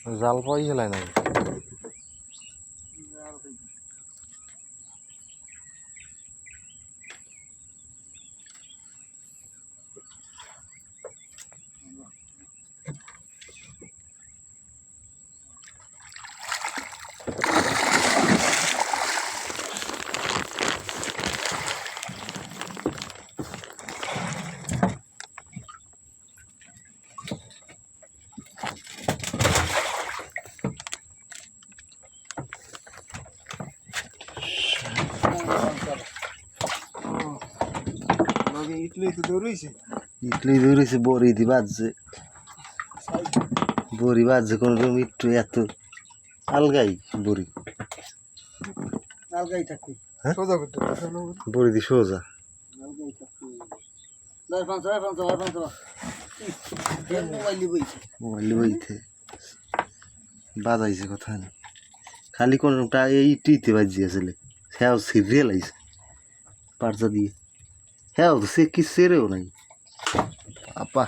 জাল পাই হেলাই না ইটলি ধরেছে বড়ি দি বাজছে বড়ি বাজছে কোন রকম একটু এত আলগাই বড়ি আলগাই থাকবে হ্যাঁ সোজা করতে বড়ি দি সোজা আলগাই থাকবে মোবাইল বইতে বাজাইছে কথা নেই খালি কোনটা এই ইটিতে বাজি আসলে হ্যাঁ সিরিয়াল আইছে পারজা দিয়ে হ্যাঁ তো সে কি সেরেও নাই আপা